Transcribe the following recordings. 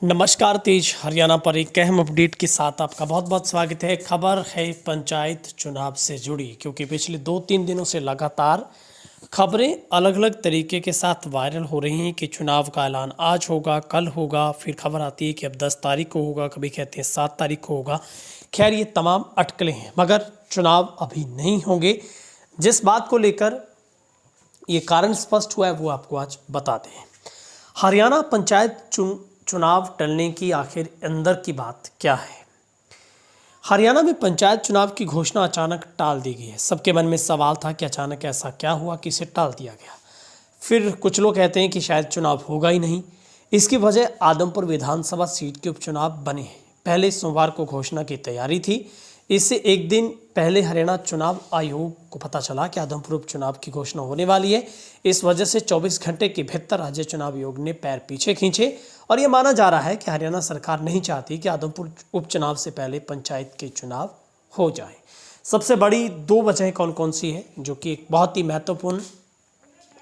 नमस्कार, तेज हरियाणा पर एक अहम अपडेट के साथ आपका बहुत बहुत स्वागत है। खबर है पंचायत चुनाव से जुड़ी, क्योंकि पिछले 2-3 दिनों से लगातार खबरें अलग अलग तरीके के साथ वायरल हो रही हैं कि चुनाव का ऐलान आज होगा, कल होगा, फिर खबर आती है कि अब 10 तारीख को होगा, कभी कहते हैं 7 तारीख को होगा। खैर, ये तमाम अटकलें हैं, मगर चुनाव अभी नहीं होंगे। जिस बात को लेकर ये कारण स्पष्ट हुआ है वो आपको आज बताते हैं। हरियाणा पंचायत चुनाव टलने की आखिर अंदर की बात क्या है। हरियाणा में पंचायत चुनाव की घोषणा अचानक टाल दी गई है। सबके मन में सवाल था कि अचानक ऐसा क्या हुआ कि इसे टाल दिया गया। फिर कुछ लोग कहते हैं कि शायद चुनाव होगा ही नहीं। इसकी वजह आदमपुर विधानसभा सीट के उपचुनाव बने हैं। पहले सोमवार को घोषणा की तैयारी थी। इससे एक दिन पहले हरियाणा चुनाव आयोग को पता चला कि आदमपुर उपचुनाव की घोषणा होने वाली है। इस वजह से 24 घंटे के भीतर राज्य चुनाव आयोग ने पैर पीछे खींचे और ये माना जा रहा है कि हरियाणा सरकार नहीं चाहती कि आदमपुर उपचुनाव से पहले पंचायत के चुनाव हो जाए। सबसे बड़ी 2 वजह कौन कौन सी है, जो कि एक बहुत ही महत्वपूर्ण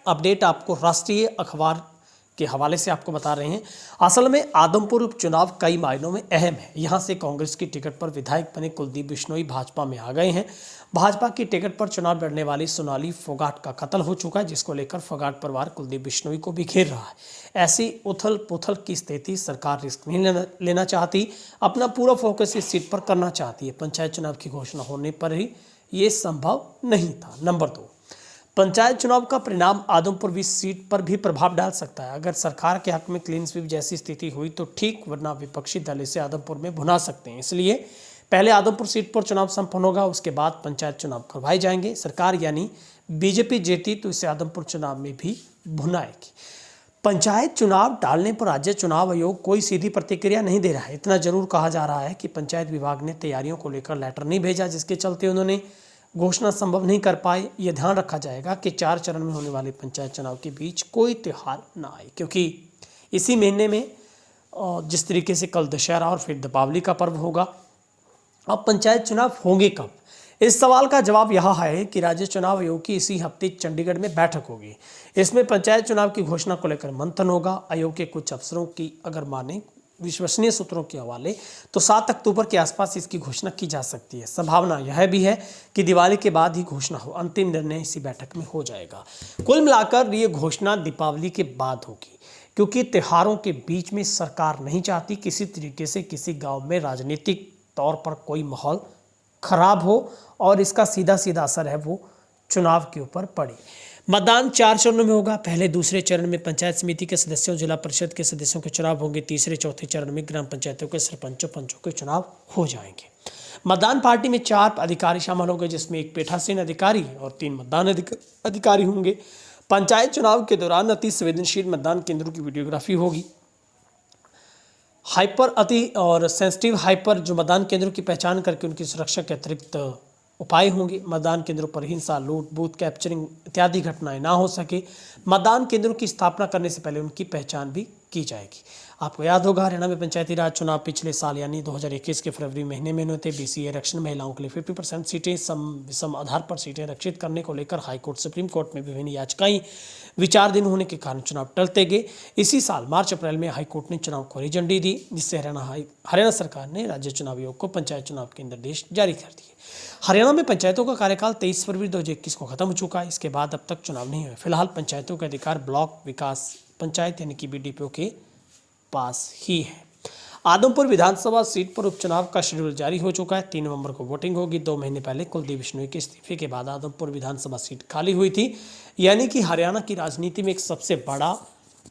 अपडेट आपको राष्ट्रीय अखबार के हवाले से आपको बता रहे हैं। असल में आदमपुर उपचुनाव कई मायनों में अहम है। यहां से कांग्रेस की टिकट पर विधायक बने कुलदीप बिश्नोई भाजपा में आ गए हैं। भाजपा की टिकट पर चुनाव लड़ने वाली सोनाली फोगाट का कत्ल हो चुका है, जिसको लेकर फोगाट परिवार कुलदीप बिश्नोई को भी घेर रहा है। ऐसी उथल पुथल की स्थिति सरकार रिस्क नहीं लेना चाहती, अपना पूरा फोकस इस सीट पर करना चाहती है। पंचायत चुनाव की घोषणा होने पर ही ये संभव नहीं था। नंबर 2, पंचायत चुनाव का परिणाम आदमपुर सीट पर भी प्रभाव डाल सकता है। अगर सरकार के हक में क्लीन स्वीप जैसी स्थिति हुई तो ठीक, वरना विपक्षी दल इसे आदमपुर में भुना सकते हैं। इसलिए पहले आदमपुर सीट पर चुनाव संपन्न होगा, उसके बाद पंचायत चुनाव करवाए जाएंगे। सरकार यानी बीजेपी जीती तो इसे आदमपुर चुनाव में भी भुनाएगी। पंचायत चुनाव टालने पर राज्य चुनाव आयोग कोई सीधी प्रतिक्रिया नहीं दे रहा है। इतना जरूर कहा जा रहा है कि पंचायत विभाग ने तैयारियों को लेकर लेटर नहीं भेजा, जिसके चलते उन्होंने घोषणा संभव नहीं कर पाए। यह ध्यान रखा जाएगा कि 4 चरण में होने वाले पंचायत चुनाव के बीच कोई त्यौहार ना आए, क्योंकि इसी महीने में जिस तरीके से कल दशहरा और फिर दीपावली का पर्व होगा। अब पंचायत चुनाव होंगे कब? इस सवाल का जवाब यह है कि राज्य चुनाव आयोग की इसी हफ्ते चंडीगढ़ में बैठक होगी। इसमें पंचायत चुनाव की घोषणा को लेकर मंथन होगा। आयोग के कुछ अफसरों की अगर माने विश्वसनीय सूत्रों के हवाले तो 7 अक्टूबर के आसपास इसकी घोषणा की जा सकती है। संभावना यह भी है कि दिवाली के बाद ही घोषणा हो। अंतिम निर्णय इसी बैठक में हो जाएगा। कुल मिलाकर ये घोषणा दीपावली के बाद होगी, क्योंकि त्योहारों के बीच में सरकार नहीं चाहती किसी तरीके से किसी गांव में राजनीतिक तौर पर कोई माहौल खराब हो और इसका सीधा सीधा असर है वो चुनाव के ऊपर पड़े। मतदान 4 चरणों में होगा। पहले दूसरे चरण में पंचायत समिति के सदस्यों, जिला परिषद के सदस्यों के चुनाव होंगे। तीसरे चौथे चरण में ग्राम पंचायतों के सरपंचों पंचों के चुनाव हो जाएंगे। मतदान पार्टी में 4 अधिकारी शामिल होंगे, जिसमें एक पीठासीन अधिकारी और 3 मतदान अधिकारी होंगे। पंचायत चुनाव के दौरान अति संवेदनशील मतदान केंद्रों की वीडियोग्राफी होगी। हाइपर अति और सेंसिटिव हाइपर जो मतदान केंद्रों की पहचान करके उनकी सुरक्षा के अतिरिक्त उपाय होंगे। मतदान केंद्रों पर हिंसा, लूट, बूथ कैप्चरिंग इत्यादि घटनाएं ना हो सके। मतदान केंद्रों की स्थापना करने से पहले उनकी पहचान भी की जाएगी। आपको याद होगा, हरियाणा में पंचायती राज चुनाव पिछले साल यानी 2021 के फरवरी महीने में हुए थे। बीसीए आरक्षण, महिलाओं के लिए 50% सीटें, विषम आधार पर सीटें आरक्षित करने को लेकर हाईकोर्ट, सुप्रीम कोर्ट में विभिन्न याचिकाएं विचाराधीन होने के कारण चुनाव टलते गए। इसी साल मार्च अप्रैल में हाईकोर्ट ने चुनाव को हरी झंडी दी, जिससे हरियाणा सरकार ने राज्य चुनाव आयोग को पंचायत चुनाव के निर्देश जारी कर दिए। हरियाणा में पंचायतों का कार्यकाल 23 फरवरी 2021 को खत्म हो चुका है। इसके बाद अब तक चुनाव नहीं हुए। फिलहाल पंचायतों के अधिकार ब्लॉक विकास पंचायत यानी कि बीडीपीओ के पास ही है। आदमपुर विधानसभा सीट पर उपचुनाव का शेड्यूल जारी हो चुका है। 3 नवंबर को वोटिंग होगी। 2 महीने पहले कुलदीप बिश्नोई के इस्तीफे के बाद आदमपुर विधानसभा सीट खाली हुई थी, यानी कि हरियाणा की राजनीति में एक सबसे बड़ा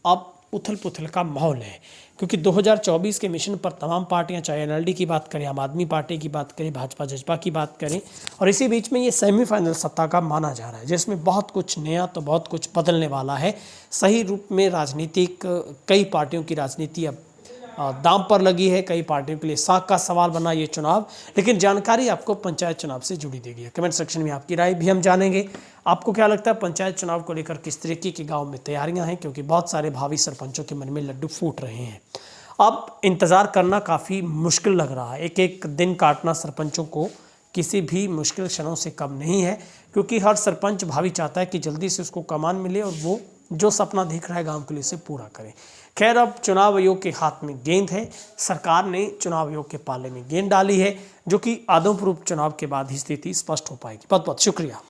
अब उथल पुथल का माहौल है, क्योंकि 2024 के मिशन पर तमाम पार्टियां, चाहे एनएलडी की बात करें, आम आदमी पार्टी की बात करें, भाजपा जजपा की बात करें, और इसी बीच में ये सेमीफाइनल सत्ता का माना जा रहा है, जिसमें बहुत कुछ नया तो बहुत कुछ बदलने वाला है। सही रूप में राजनीतिक कई पार्टियों की राजनीति अब दांव पर लगी है। कई पार्टियों के लिए साख का सवाल बना ये चुनाव। लेकिन जानकारी आपको पंचायत चुनाव से जुड़ी देगी। कमेंट सेक्शन में आपकी राय भी हम जानेंगे। आपको क्या लगता है पंचायत चुनाव को लेकर किस तरीके के गांव में तैयारियां हैं, क्योंकि बहुत सारे भावी सरपंचों के मन में लड्डू फूट रहे हैं। अब इंतज़ार करना काफ़ी मुश्किल लग रहा है। एक एक दिन काटना सरपंचों को किसी भी मुश्किल क्षणों से कम नहीं है, क्योंकि हर सरपंच भावी चाहता है कि जल्दी से उसको कमान मिले और वो जो सपना देख रहा है गांव के लिए उसे पूरा करें। खैर, अब चुनाव आयोग के हाथ में गेंद है। सरकार ने चुनाव आयोग के पाले में गेंद डाली है, जो कि आदमपुर उपचुनाव के बाद ही स्थिति स्पष्ट हो पाएगी। बहुत बहुत शुक्रिया।